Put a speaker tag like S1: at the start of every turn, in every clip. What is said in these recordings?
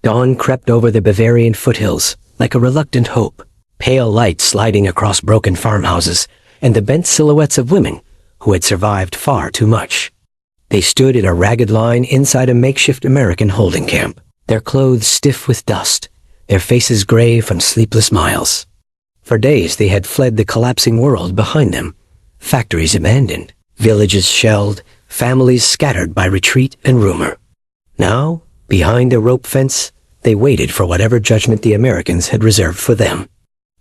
S1: Dawn crept over the Bavarian foothills like a reluctant hope, pale light sliding across broken farmhouses and the bent silhouettes of women who had survived far too much. They stood in a ragged line inside a makeshift American holding camp, their clothes stiff with dust, their faces gray from sleepless miles. For days they had fled the collapsing world behind them, factories abandoned, villages shelled, families scattered by retreat and rumor. Now, behind a rope fence, they waited for whatever judgment the Americans had reserved for them.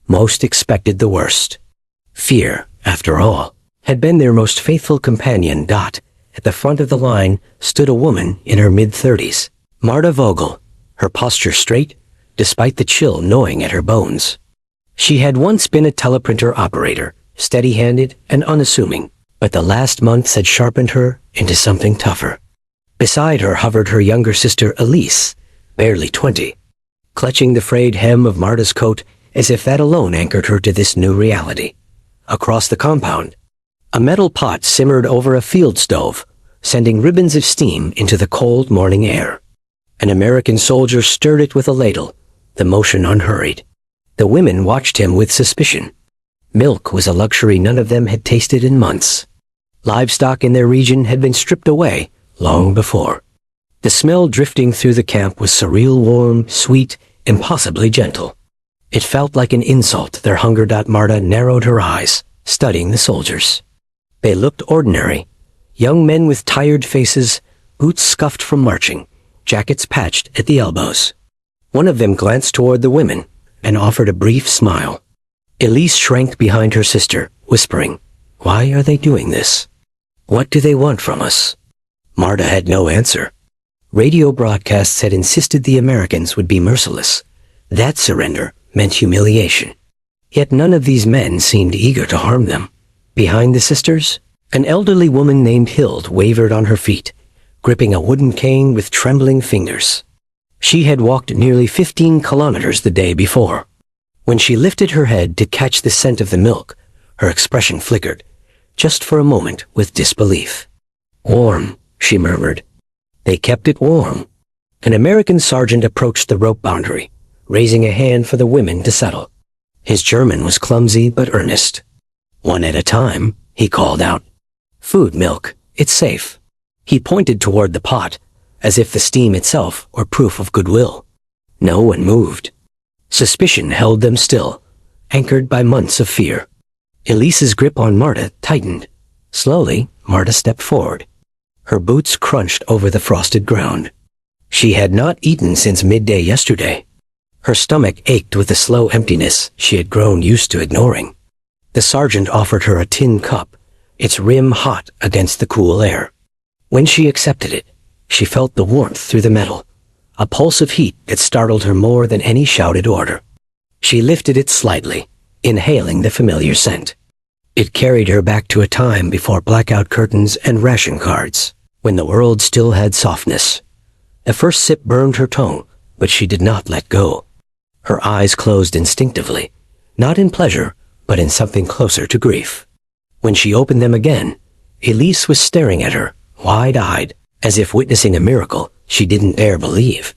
S1: Most expected the worst. Fear, after all, had been their most faithful companion. At the front of the line stood a woman in her mid-30s, Marta Vogel, her posture straight, despite the chill gnawing at her bones. She had once been a teleprinter operator, steady-handed and unassuming, but the last months had sharpened her into something tougher. Beside her hovered her younger sister Elise, barely 20, clutching the frayed hem of Marta's coat as if that alone anchored her to this new reality. Across the compound, a metal pot simmered over a field stove, sending ribbons of steam into the cold morning air. An American soldier stirred it with a ladle, the motion unhurried. The women watched him with suspicion. Milk was a luxury none of them had tasted in months. Livestock in their region had been stripped away long before. The smell drifting through the camp was surreal, warm, sweet, impossibly gentle. It felt like an insult to their hunger. Marta narrowed her eyes, studying the soldiers. They looked ordinary. Young men with tired faces, boots scuffed from marching, jackets patched at the elbows. One of them glanced toward the women and offered a brief smile. Elise shrank behind her sister, whispering, "Why are they doing this? What do they want from us?" Marta had no answer. Radio broadcasts had insisted the Americans would be merciless. That surrender meant humiliation. Yet none of these men seemed eager to harm them. Behind the sisters, an elderly woman named Hild wavered on her feet, gripping a wooden cane with trembling fingers. She had walked nearly 15 kilometers the day before. When she lifted her head to catch the scent of the milk, her expression flickered, just for a moment, with disbelief. "Warm," she murmured. "They kept it warm." An American sergeant approached the rope boundary, raising a hand for the women to settle. His German was clumsy but earnest. "One at a time," he called out. "Food, milk, it's safe." He pointed toward the pot, as if the steam itself were proof of goodwill. No one moved. Suspicion held them still, anchored by months of fear. Elise's grip on Marta tightened. Slowly, Marta stepped forward. Her boots crunched over the frosted ground. She had not eaten since midday yesterday. Her stomach ached with the slow emptiness she had grown used to ignoring. The sergeant offered her a tin cup, its rim hot against the cool air. When she accepted it, she felt the warmth through the metal, a pulse of heat that startled her more than any shouted order. She lifted it slightly, inhaling the familiar scent. It carried her back to a time before blackout curtains and ration cards, when the world still had softness. The first sip burned her tongue, but she did not let go. Her eyes closed instinctively, not in pleasure, but in something closer to grief. When she opened them again, Elise was staring at her, wide-eyed, as if witnessing a miracle she didn't dare believe.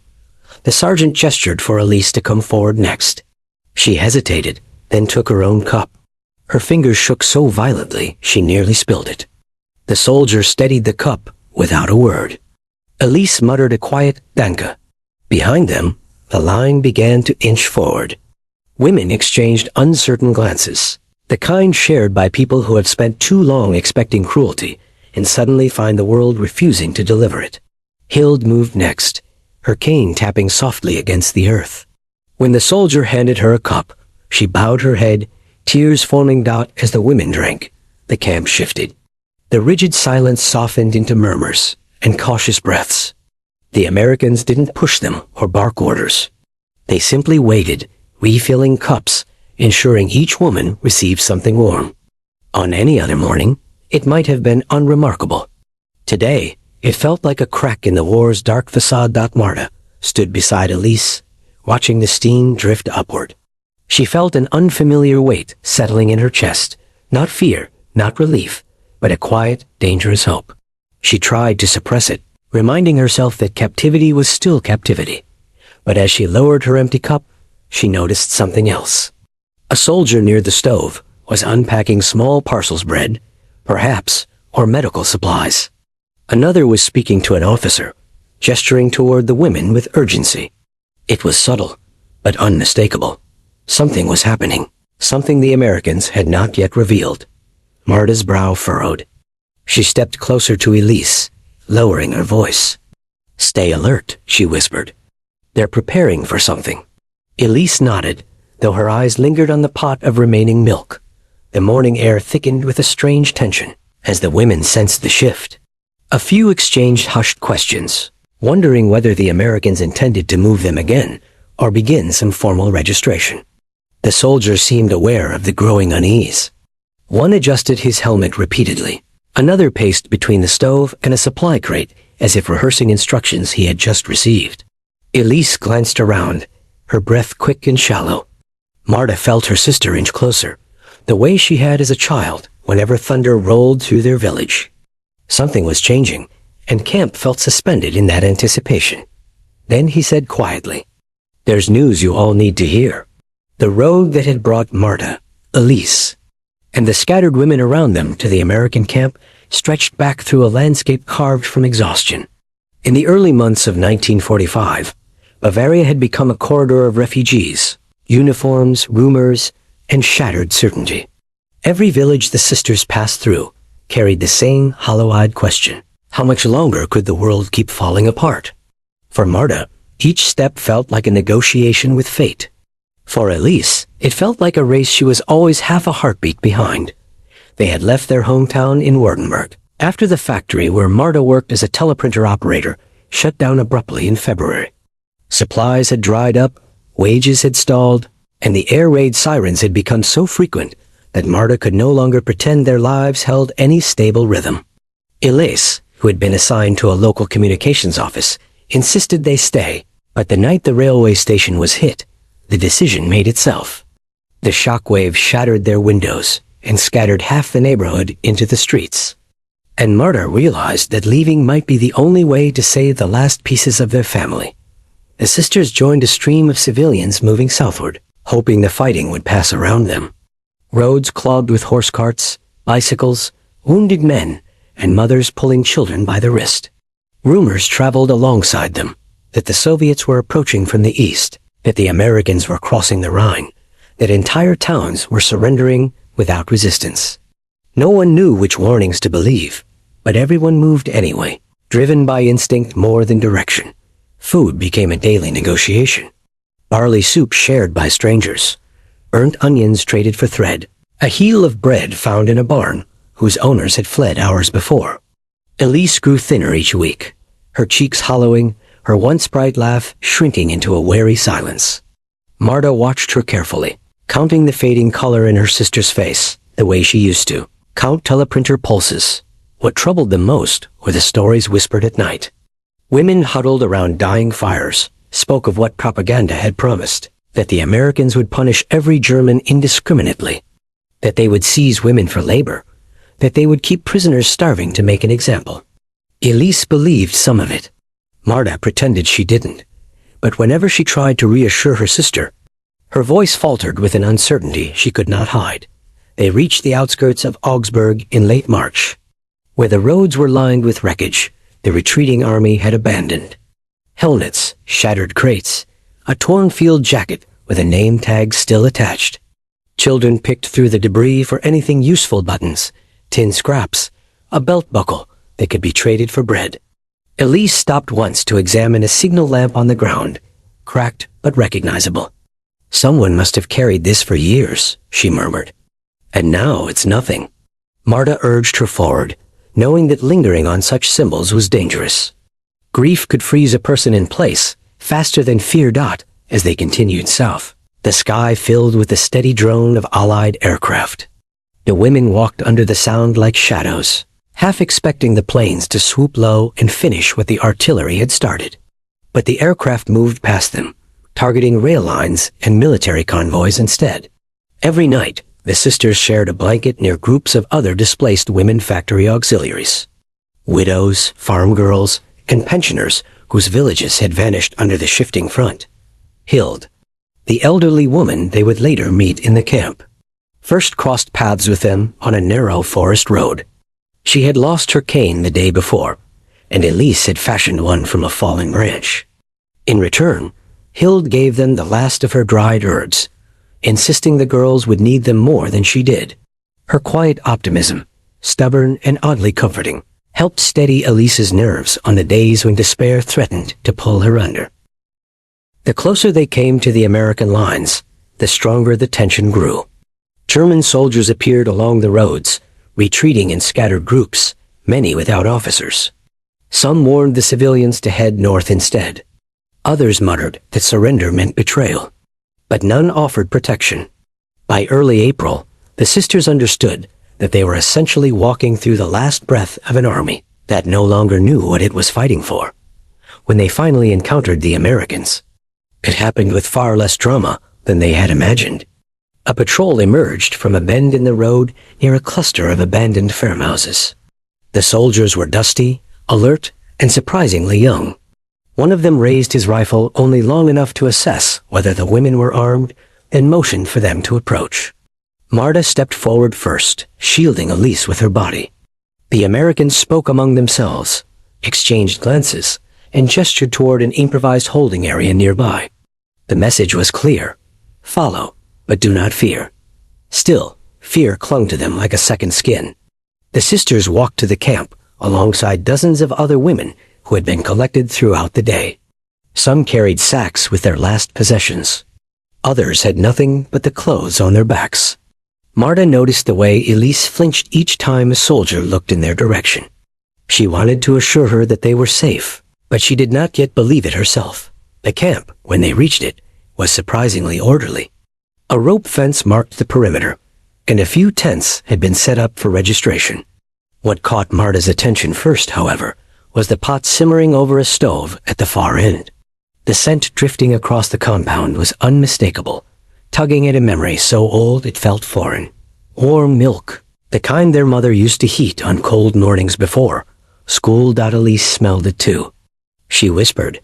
S1: The sergeant gestured for Elise to come forward next. She hesitated, then took her own cup. Her fingers shook so violently she nearly spilled it. The soldier steadied the cup without a word. Elise muttered a quiet "Danke." Behind them, the line began to inch forward. Women exchanged uncertain glances, the kind shared by people who have spent too long expecting cruelty and suddenly find the world refusing to deliver it. Hild moved next, her cane tapping softly against the earth. When the soldier handed her a cup, she bowed her head, tears falling as the women drank. The camp shifted. The rigid silence softened into murmurs and cautious breaths. The Americans didn't push them or bark orders. They simply waited, refilling cups, ensuring each woman received something warm. On any other morning, it might have been unremarkable. Today, it felt like a crack in the war's dark facade. Marta stood beside Elise, watching the steam drift upward. She felt an unfamiliar weight settling in her chest, not fear, not relief, but a quiet, dangerous hope. She tried to suppress it, reminding herself that captivity was still captivity. But as she lowered her empty cup, she noticed something else. A soldier near the stove was unpacking small parcels bread, perhaps, or medical supplies. Another was speaking to an officer, gesturing toward the women with urgency. It was subtle, but unmistakable. Something was happening, something the Americans had not yet revealed. Marta's brow furrowed. She stepped closer to Elise, lowering her voice. "Stay alert," she whispered. "They're preparing for something." Elise nodded, though her eyes lingered on the pot of remaining milk. The morning air thickened with a strange tension as the women sensed the shift. A few exchanged hushed questions, wondering whether the Americans intended to move them again or begin some formal registration. The soldiers seemed aware of the growing unease. One adjusted his helmet repeatedly. Another paced between the stove and a supply crate as if rehearsing instructions he had just received. Elise glanced around, her breath quick and shallow. Marta felt her sister inch closer, the way she had as a child whenever thunder rolled through their village. Something was changing, and Camp felt suspended in that anticipation. Then he said quietly, "There's news you all need to hear." The road that had brought Marta, Elise, and the scattered women around them to the American camp stretched back through a landscape carved from exhaustion. In the early months of 1945, Bavaria had become a corridor of refugees, uniforms, rumors, and shattered certainty. Every village the sisters passed through carried the same hollow-eyed question. How much longer could the world keep falling apart? For Marta, each step felt like a negotiation with fate. For Elise, it felt like a race she was always half a heartbeat behind. They had left their hometown in Württemberg after the factory where Marta worked as a teleprinter operator shut down abruptly in February. Supplies had dried up, wages had stalled, and the air raid sirens had become so frequent that Marta could no longer pretend their lives held any stable rhythm. Elise, who had been assigned to a local communications office, insisted they stay, but the night the railway station was hit, the decision made itself. The shockwave shattered their windows and scattered half the neighborhood into the streets. And Marta realized that leaving might be the only way to save the last pieces of their family. The sisters joined a stream of civilians moving southward, hoping the fighting would pass around them. Roads clogged with horse carts, bicycles, wounded men, and mothers pulling children by the wrist. Rumors traveled alongside them that the Soviets were approaching from the east, that the Americans were crossing the Rhine, that entire towns were surrendering without resistance. No one knew which warnings to believe, but everyone moved anyway, driven by instinct more than direction. Food became a daily negotiation. Barley soup shared by strangers, burnt onions traded for thread, a heel of bread found in a barn whose owners had fled hours before. Elise grew thinner each week, her cheeks hollowing, her once bright laugh shrinking into a wary silence. Marta watched her carefully, counting the fading color in her sister's face, the way she used to count teleprinter pulses. What troubled them most were the stories whispered at night. Women huddled around dying fires spoke of what propaganda had promised, that the Americans would punish every German indiscriminately, that they would seize women for labor, that they would keep prisoners starving to make an example. Elise believed some of it. Marta pretended she didn't, but whenever she tried to reassure her sister, her voice faltered with an uncertainty she could not hide. They reached the outskirts of Augsburg in late March, where the roads were lined with wreckage the retreating army had abandoned. Helmets, shattered crates, a torn field jacket with a name tag still attached. Children picked through the debris for anything useful: buttons, tin scraps, a belt buckle that could be traded for bread. Elise stopped once to examine a signal lamp on the ground, cracked but recognizable. "Someone must have carried this for years," she murmured. "And now it's nothing." Marta urged her forward, knowing that lingering on such symbols was dangerous. Grief could freeze a person in place faster than fear. As they continued south, the sky filled with the steady drone of Allied aircraft. The women walked under the sound like shadows, half expecting the planes to swoop low and finish what the artillery had started. But the aircraft moved past them, targeting rail lines and military convoys instead. Every night, the sisters shared a blanket near groups of other displaced women factory auxiliaries. Widows, farm girls, and pensioners whose villages had vanished under the shifting front. Hild, the elderly woman they would later meet in the camp, first crossed paths with them on a narrow forest road. She had lost her cane the day before, and Elise had fashioned one from a fallen branch. In return, Hild gave them the last of her dried herbs, insisting the girls would need them more than she did. Her quiet optimism, stubborn and oddly comforting, helped steady Elise's nerves on the days when despair threatened to pull her under. The closer they came to the American lines, the stronger the tension grew. German soldiers appeared along the roads, retreating in scattered groups, many without officers. Some warned the civilians to head north instead. Others muttered that surrender meant betrayal. But none offered protection. By early April, the sisters understood that they were essentially walking through the last breath of an army that no longer knew what it was fighting for. When they finally encountered the Americans, it happened with far less drama than they had imagined. A patrol emerged from a bend in the road near a cluster of abandoned farmhouses. The soldiers were dusty, alert, and surprisingly young. One of them raised his rifle only long enough to assess whether the women were armed and motioned for them to approach. Marta stepped forward first, shielding Elise with her body. The Americans spoke among themselves, exchanged glances, and gestured toward an improvised holding area nearby. The message was clear: follow, but do not fear. Still, fear clung to them like a second skin. The sisters walked to the camp alongside dozens of other women who had been collected throughout the day. Some carried sacks with their last possessions. Others had nothing but the clothes on their backs. Marta noticed the way Elise flinched each time a soldier looked in their direction. She wanted to assure her that they were safe, but she did not yet believe it herself. The camp, when they reached it, was surprisingly orderly. A rope fence marked the perimeter, and a few tents had been set up for registration. What caught Marta's attention first, however, was the pot simmering over a stove at the far end. The scent drifting across the compound was unmistakable, tugging at a memory so old it felt foreign. Warm milk, the kind their mother used to heat on cold mornings before. School Elise smelled it too. She whispered,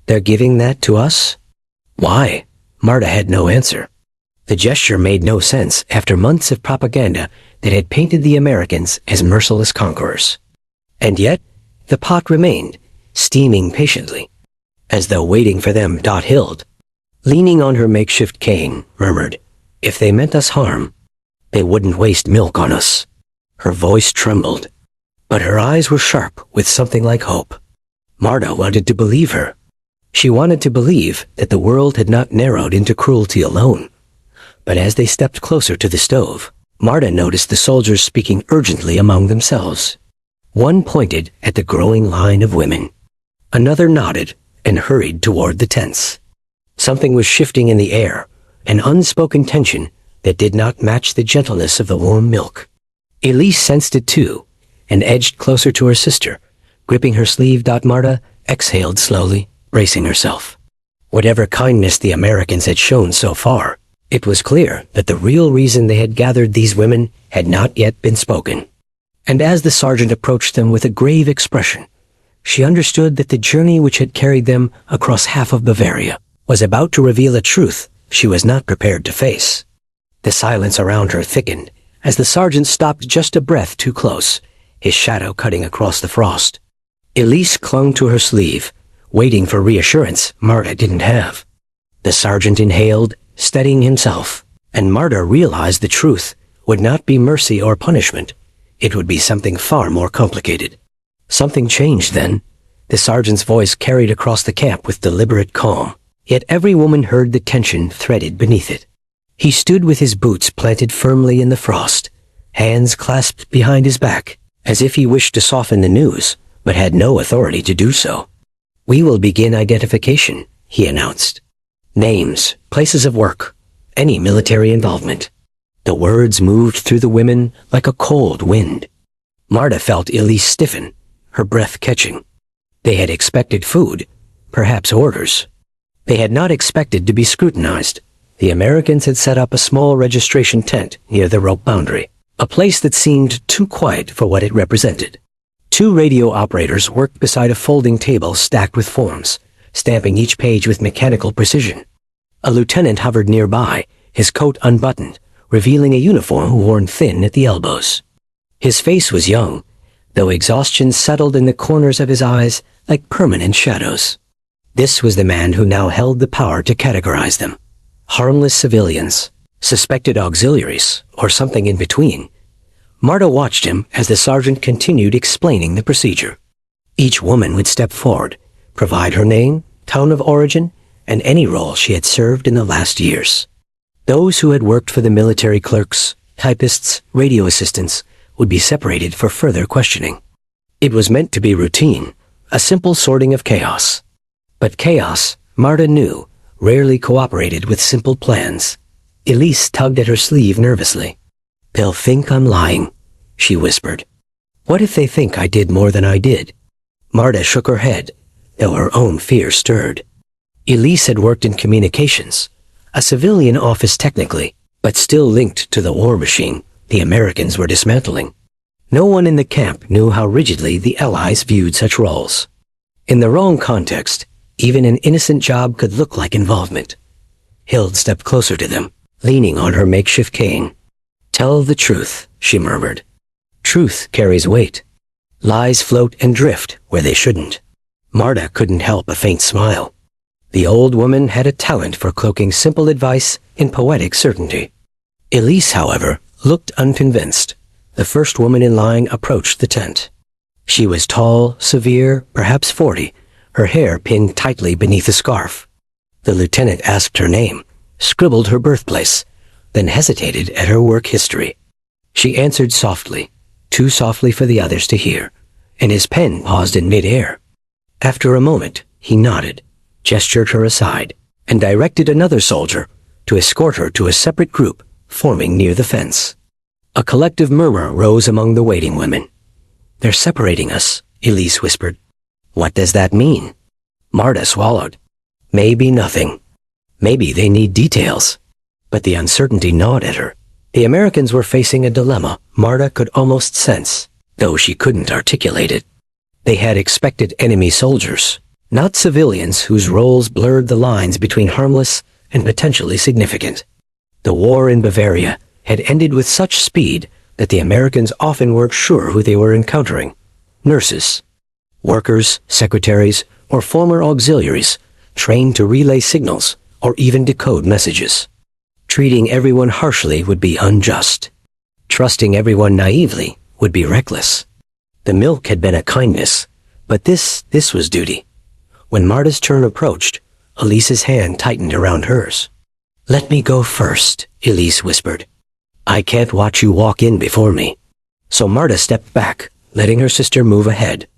S1: "They're giving that to us?" Why? Marta had no answer. The gesture made no sense after months of propaganda that had painted the Americans as merciless conquerors. And yet, the pot remained, steaming patiently, as though waiting for them. Hild, leaning on her makeshift cane, murmured, "If they meant us harm, they wouldn't waste milk on us." Her voice trembled, but her eyes were sharp with something like hope. Marta wanted to believe her. She wanted to believe that the world had not narrowed into cruelty alone. But as they stepped closer to the stove, Marta noticed the soldiers speaking urgently among themselves. One pointed at the growing line of women. Another nodded and hurried toward the tents. Something was shifting in the air, an unspoken tension that did not match the gentleness of the warm milk. Elise sensed it too, and edged closer to her sister, gripping her sleeve. Marta exhaled slowly, bracing herself. Whatever kindness the Americans had shown so far, it was clear that the real reason they had gathered these women had not yet been spoken. And as the sergeant approached them with a grave expression, she understood that the journey which had carried them across half of Bavaria was about to reveal a truth she was not prepared to face. The silence around her thickened as the sergeant stopped just a breath too close, his shadow cutting across the frost. Elise clung to her sleeve, waiting for reassurance Marta didn't have. The sergeant inhaled, steadying himself, and Marta realized the truth would not be mercy or punishment. It would be something far more complicated. Something changed then. The sergeant's voice carried across the camp with deliberate calm, yet every woman heard the tension threaded beneath it. He stood with his boots planted firmly in the frost, hands clasped behind his back, as if he wished to soften the news, but had no authority to do so. "We will begin identification," he announced. "Names, places of work, any military involvement." The words moved through the women like a cold wind. Marta felt Elise stiffen, her breath catching. They had expected food, perhaps orders. They had not expected to be scrutinized. The Americans had set up a small registration tent near the rope boundary, a place that seemed too quiet for what it represented. 2 radio operators worked beside a folding table stacked with forms, stamping each page with mechanical precision. A lieutenant hovered nearby, his coat unbuttoned, revealing a uniform worn thin at the elbows. His face was young, though exhaustion settled in the corners of his eyes like permanent shadows. This was the man who now held the power to categorize them. Harmless civilians, suspected auxiliaries, or something in between. Marta watched him as the sergeant continued explaining the procedure. Each woman would step forward, provide her name, town of origin, and any role she had served in the last years. Those who had worked for the military clerks, typists, radio assistants would be separated for further questioning. It was meant to be routine, a simple sorting of chaos. But chaos, Marta knew, rarely cooperated with simple plans. Elise tugged at her sleeve nervously. "They'll think I'm lying," she whispered. "What if they think I did more than I did?" Marta shook her head, though her own fear stirred. Elise had worked in communications, a civilian office technically, but still linked to the war machine the Americans were dismantling. No one in the camp knew how rigidly the Allies viewed such roles. In the wrong context, even an innocent job could look like involvement. Hild stepped closer to them, leaning on her makeshift cane. "Tell the truth," she murmured. "Truth carries weight. Lies float and drift where they shouldn't." Marta couldn't help a faint smile. The old woman had a talent for cloaking simple advice in poetic certainty. Elise, however, looked unconvinced. The first woman in line approached the tent. She was tall, severe, perhaps 40, her hair pinned tightly beneath a scarf. The lieutenant asked her name, scribbled her birthplace, then hesitated at her work history. She answered softly, too softly for the others to hear, and his pen paused in mid-air. After a moment, he nodded, gestured her aside, and directed another soldier to escort her to a separate group forming near the fence. A collective murmur rose among the waiting women. "They're separating us," Elise whispered. "What does that mean?" Marta swallowed. "Maybe nothing. Maybe they need details." But the uncertainty gnawed at her. The Americans were facing a dilemma Marta could almost sense, though she couldn't articulate it. They had expected enemy soldiers, not civilians whose roles blurred the lines between harmless and potentially significant. The war in Bavaria had ended with such speed that the Americans often weren't sure who they were encountering. Nurses, workers, secretaries, or former auxiliaries, trained to relay signals or even decode messages. Treating everyone harshly would be unjust. Trusting everyone naively would be reckless. The milk had been a kindness, but this was duty. When Marta's turn approached, Elise's hand tightened around hers. "Let me go first," Elise whispered. "I can't watch you walk in before me." So Marta stepped back, letting her sister move ahead.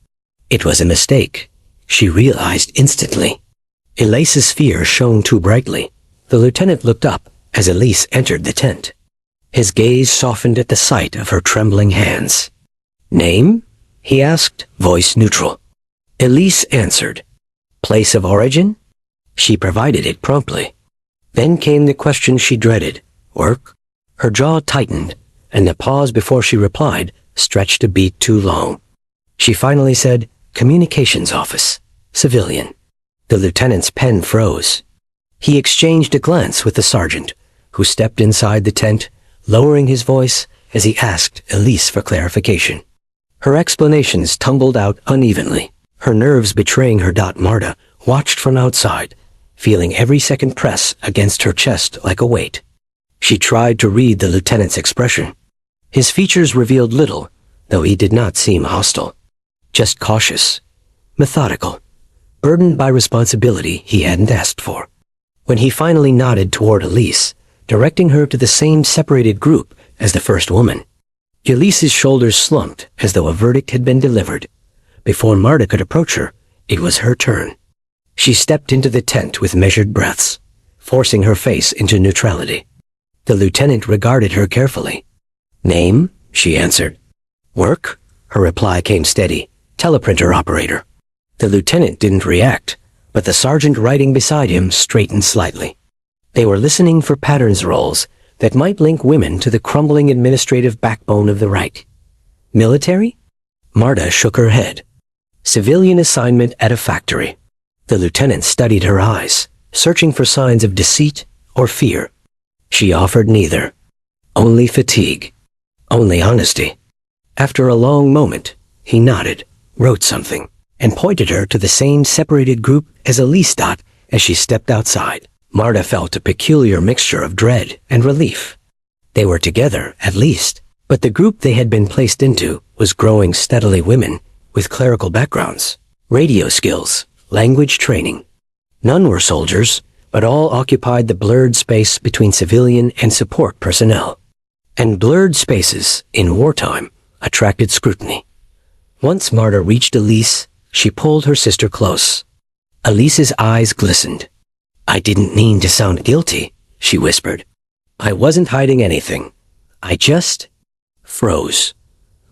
S1: It was a mistake, she realized instantly. Elise's fear shone too brightly. The lieutenant looked up as Elise entered the tent. His gaze softened at the sight of her trembling hands. "Name?" he asked, voice neutral. Elise answered. "Place of origin?" She provided it promptly. Then came the question she dreaded. "Work?" Her jaw tightened, and the pause before she replied stretched a beat too long. She finally said, "Communications office, civilian." The lieutenant's pen froze. He exchanged a glance with the sergeant, who stepped inside the tent, lowering his voice as he asked Elise for clarification. Her explanations tumbled out unevenly, her nerves betraying her. Marta watched from outside, feeling every second press against her chest like a weight. She tried to read the lieutenant's expression. His features revealed little, though he did not seem hostile. Just cautious, methodical, burdened by responsibility he hadn't asked for. When he finally nodded toward Elise, directing her to the same separated group as the first woman, Elise's shoulders slumped as though a verdict had been delivered. Before Marta could approach her, it was her turn. She stepped into the tent with measured breaths, forcing her face into neutrality. The lieutenant regarded her carefully. "Name?" she answered. "Work?" Her reply came steady. "Teleprinter operator." The lieutenant didn't react, but the sergeant writing beside him straightened slightly. They were listening for patterns roles that might link women to the crumbling administrative backbone of the Reich. Military? Marta shook her head. Civilian assignment at a factory. The lieutenant studied her eyes, searching for signs of deceit or fear. She offered neither. Only fatigue. Only honesty. After a long moment, he nodded, wrote something, and pointed her to the same separated group as Elise dot as she stepped outside. Marta felt a peculiar mixture of dread and relief. They were together, at least, but the group they had been placed into was growing steadily women with clerical backgrounds, radio skills, language training. None were soldiers, but all occupied the blurred space between civilian and support personnel. And blurred spaces, in wartime, attracted scrutiny. Once Marta reached Elise, she pulled her sister close. Elise's eyes glistened. "I didn't mean to sound guilty," she whispered. "I wasn't hiding anything. I just..." froze.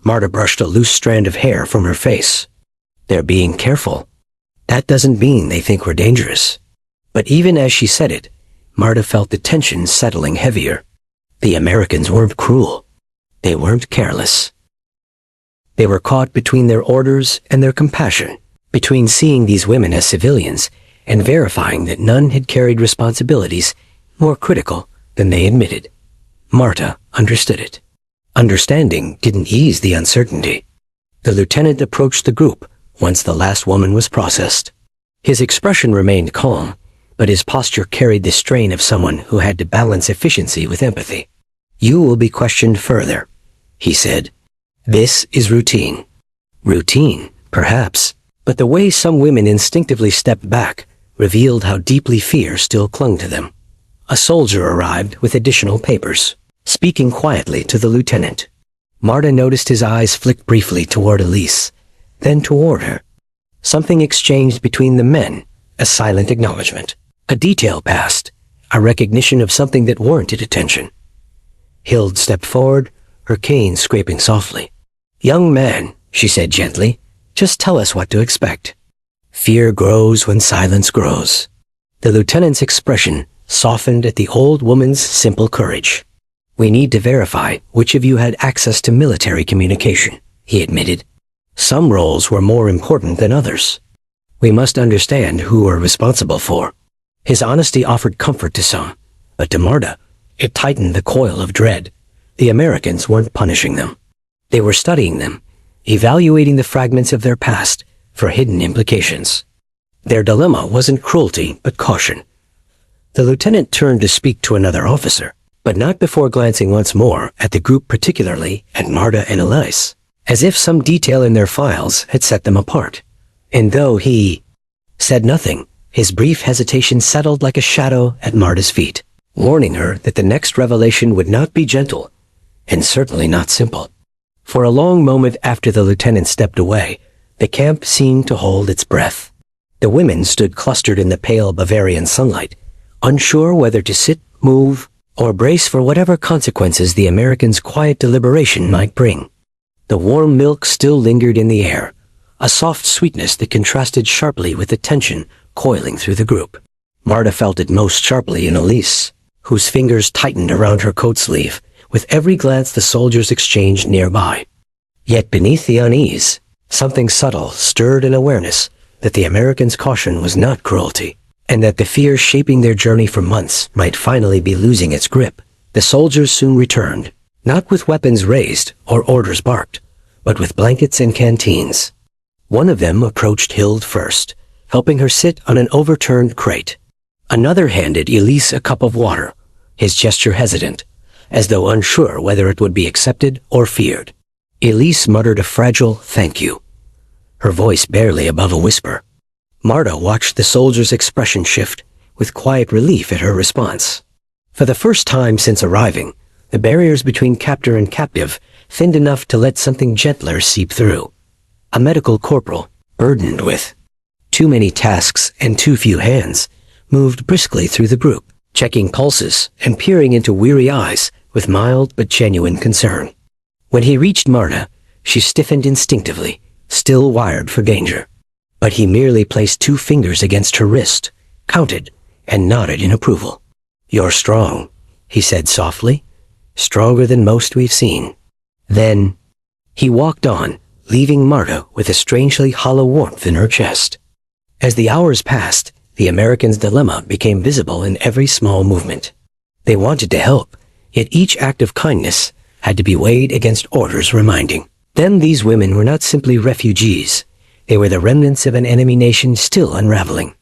S1: Marta brushed a loose strand of hair from her face. "They're being careful. That doesn't mean they think we're dangerous." But even as she said it, Marta felt the tension settling heavier. The Americans weren't cruel. They weren't careless. They were caught between their orders and their compassion, between seeing these women as civilians and verifying that none had carried responsibilities more critical than they admitted. Marta understood it. Understanding didn't ease the uncertainty. The lieutenant approached the group once the last woman was processed. His expression remained calm, but his posture carried the strain of someone who had to balance efficiency with empathy. "You will be questioned further," he said. "This is routine." Routine, perhaps, but the way some women instinctively stepped back revealed how deeply fear still clung to them. A soldier arrived with additional papers, speaking quietly to the lieutenant. Marta noticed his eyes flick briefly toward Elise, then toward her. Something exchanged between the men, a silent acknowledgement. A detail passed, a recognition of something that warranted attention. Hild stepped forward, her cane scraping softly. "Young man," she said gently, "just tell us what to expect." Fear grows when silence grows. The lieutenant's expression softened at the old woman's simple courage. "We need to verify which of you had access to military communication," he admitted. "Some roles were more important than others. We must understand who we're responsible for." His honesty offered comfort to some, but to Marta, it tightened the coil of dread. The Americans weren't punishing them. They were studying them, evaluating the fragments of their past for hidden implications. Their dilemma wasn't cruelty, but caution. The lieutenant turned to speak to another officer, but not before glancing once more at the group, particularly at Marta and Elise, as if some detail in their files had set them apart. And though he said nothing, his brief hesitation settled like a shadow at Marta's feet, warning her that the next revelation would not be gentle, and certainly not simple. For a long moment after the lieutenant stepped away, the camp seemed to hold its breath. The women stood clustered in the pale Bavarian sunlight, unsure whether to sit, move, or brace for whatever consequences the Americans' quiet deliberation might bring. The warm milk still lingered in the air, a soft sweetness that contrasted sharply with the tension coiling through the group. Marta felt it most sharply in Elise, whose fingers tightened around her coat sleeve with every glance the soldiers exchanged nearby. Yet beneath the unease, something subtle stirred an awareness that the Americans' caution was not cruelty, and that the fear shaping their journey for months might finally be losing its grip. The soldiers soon returned, not with weapons raised or orders barked, but with blankets and canteens. One of them approached Hild first, helping her sit on an overturned crate. Another handed Elise a cup of water, his gesture hesitant, as though unsure whether it would be accepted or feared. Elise muttered a fragile thank you, her voice barely above a whisper. Marta watched the soldier's expression shift with quiet relief at her response. For the first time since arriving, the barriers between captor and captive thinned enough to let something gentler seep through. A medical corporal, burdened with too many tasks and too few hands, moved briskly through the group, checking pulses and peering into weary eyes with mild but genuine concern. When he reached Marta, she stiffened instinctively, still wired for danger. But he merely placed 2 fingers against her wrist, counted, and nodded in approval. "You're strong," he said softly, "stronger than most we've seen." Then he walked on, leaving Marta with a strangely hollow warmth in her chest. As the hours passed, The Americans' dilemma became visible in every small movement. They wanted to help, yet each act of kindness had to be weighed against orders reminding them these women were not simply refugees. They were the remnants of an enemy nation still unraveling.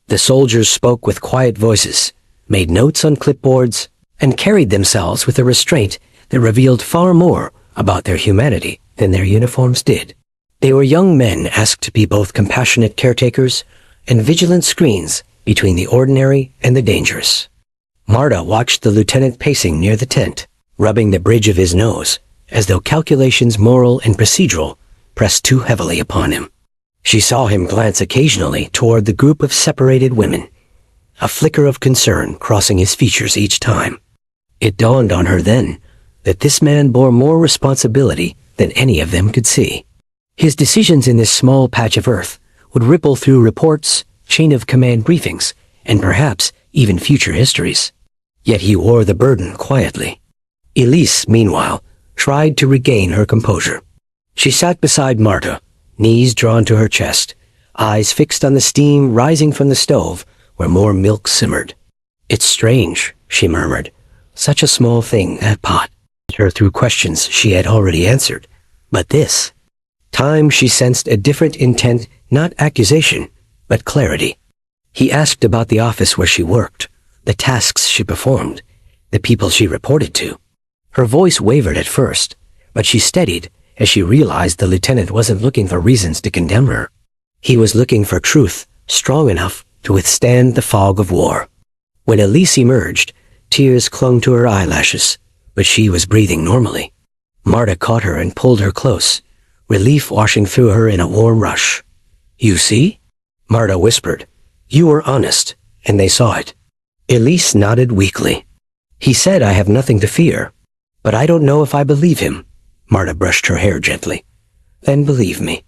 S1: The soldiers spoke with quiet voices, made notes on clipboards, and carried themselves with a restraint that revealed far more about their humanity than their uniforms did. They were young men asked to be both compassionate caretakers and vigilant screens between the ordinary and the dangerous. Marta watched the lieutenant pacing near the tent, rubbing the bridge of his nose, as though calculations moral and procedural pressed too heavily upon him. She saw him glance occasionally toward the group of separated women, a flicker of concern crossing his features each time. It dawned on her then that this man bore more responsibility than any of them could see. His decisions in this small patch of earth would ripple through reports, chain of command briefings, and perhaps even future histories. Yet he wore the burden quietly. Elise, meanwhile, tried to regain her composure. She sat beside Marta, knees drawn to her chest, eyes fixed on the steam rising from the stove where more milk simmered. "It's strange," she murmured. "Such a small thing, that pot." Her through questions she had already answered. But this time she sensed a different intent, not accusation, but clarity. He asked about the office where she worked, the tasks she performed, the people she reported to. Her voice wavered at first, but she steadied as she realized the lieutenant wasn't looking for reasons to condemn her. He was looking for truth strong enough to withstand the fog of war. When Elise emerged, tears clung to her eyelashes, but she was breathing normally. Marta caught her and pulled her close, relief washing through her in a warm rush. "You see?" Marta whispered. "You were honest, and they saw it." Elise nodded weakly. "He said I have nothing to fear, but I don't know if I believe him." Marta brushed her hair gently. "Then believe me."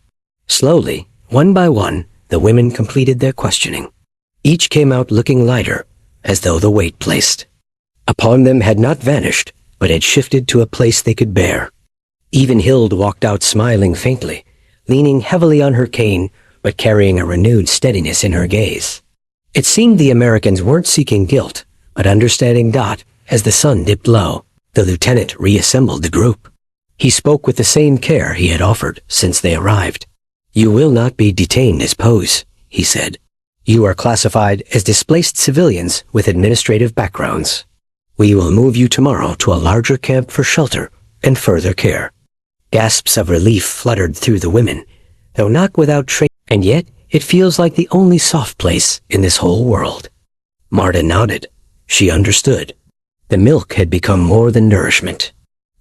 S1: Slowly, one by one, the women completed their questioning. Each came out looking lighter, as though the weight placed upon them had not vanished, but had shifted to a place they could bear. Even Hild walked out smiling faintly, leaning heavily on her cane, but carrying a renewed steadiness in her gaze. It seemed the Americans weren't seeking guilt, but understanding. As the sun dipped low, the lieutenant reassembled the group. He spoke with the same care he had offered since they arrived. "You will not be detained as POWs," he said. "You are classified as displaced civilians with administrative backgrounds. We will move you tomorrow to a larger camp for shelter and further care." Gasps of relief fluttered through the women, though not without trace, and yet it feels like the only soft place in this whole world. Marta nodded. She understood. The milk had become more than nourishment.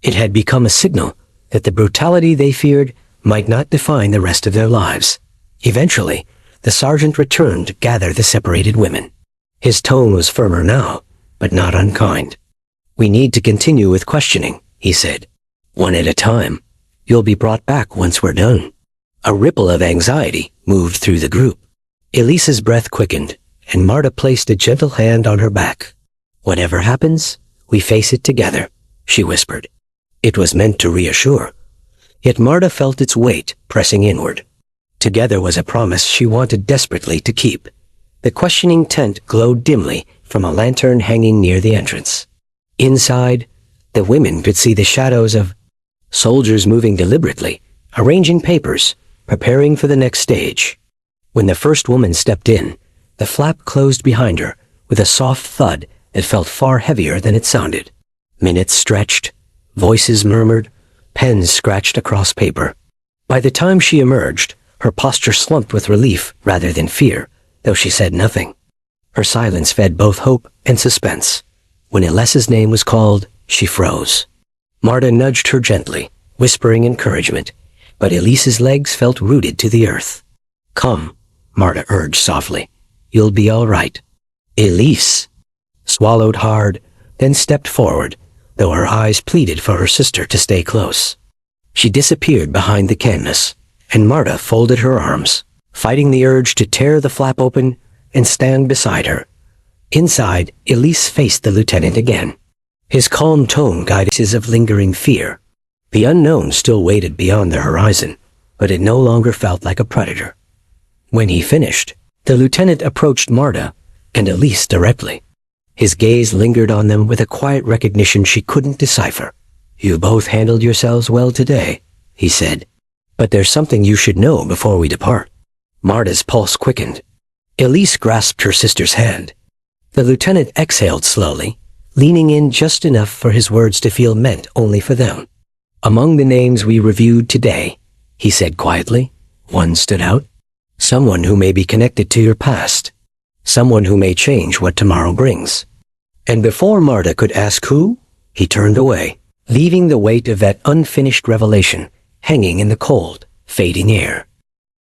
S1: It had become a signal that the brutality they feared might not define the rest of their lives. Eventually, the sergeant returned to gather the separated women. His tone was firmer now, but not unkind. "We need to continue with questioning," he said. "One at a time. You'll be brought back once we're done." A ripple of anxiety moved through the group. Elise's breath quickened, and Marta placed a gentle hand on her back. "Whatever happens, we face it together," she whispered. It was meant to reassure. Yet Marta felt its weight pressing inward. Together was a promise she wanted desperately to keep. The questioning tent glowed dimly from a lantern hanging near the entrance. Inside, the women could see the shadows of soldiers moving deliberately, arranging papers, preparing for the next stage. When the first woman stepped in, the flap closed behind her with a soft thud that felt far heavier than it sounded. Minutes stretched, voices murmured, pens scratched across paper. By the time she emerged, her posture slumped with relief rather than fear, though she said nothing. Her silence fed both hope and suspense. When Elise's name was called, she froze. Marta nudged her gently, whispering encouragement, but Elise's legs felt rooted to the earth. "Come," Marta urged softly. "You'll be all right." Elise swallowed hard, then stepped forward, though her eyes pleaded for her sister to stay close. She disappeared behind the canvas, and Marta folded her arms, fighting the urge to tear the flap open and stand beside her. Inside, Elise faced the lieutenant again. His calm tone guided voices of lingering fear. The unknown still waited beyond the horizon, but it no longer felt like a predator. When he finished, The lieutenant approached Marta and Elise directly. His gaze lingered on them with a quiet recognition she couldn't decipher. "You both handled yourselves well today," he said. "But there's something you should know before we depart." Marta's pulse quickened. Elise grasped her sister's hand. The lieutenant exhaled slowly, leaning in just enough for his words to feel meant only for them. "Among the names we reviewed today," he said quietly, "one stood out. Someone who may be connected to your past. Someone who may change what tomorrow brings." And before Marta could ask who, he turned away, leaving the weight of that unfinished revelation hanging in the cold, fading air.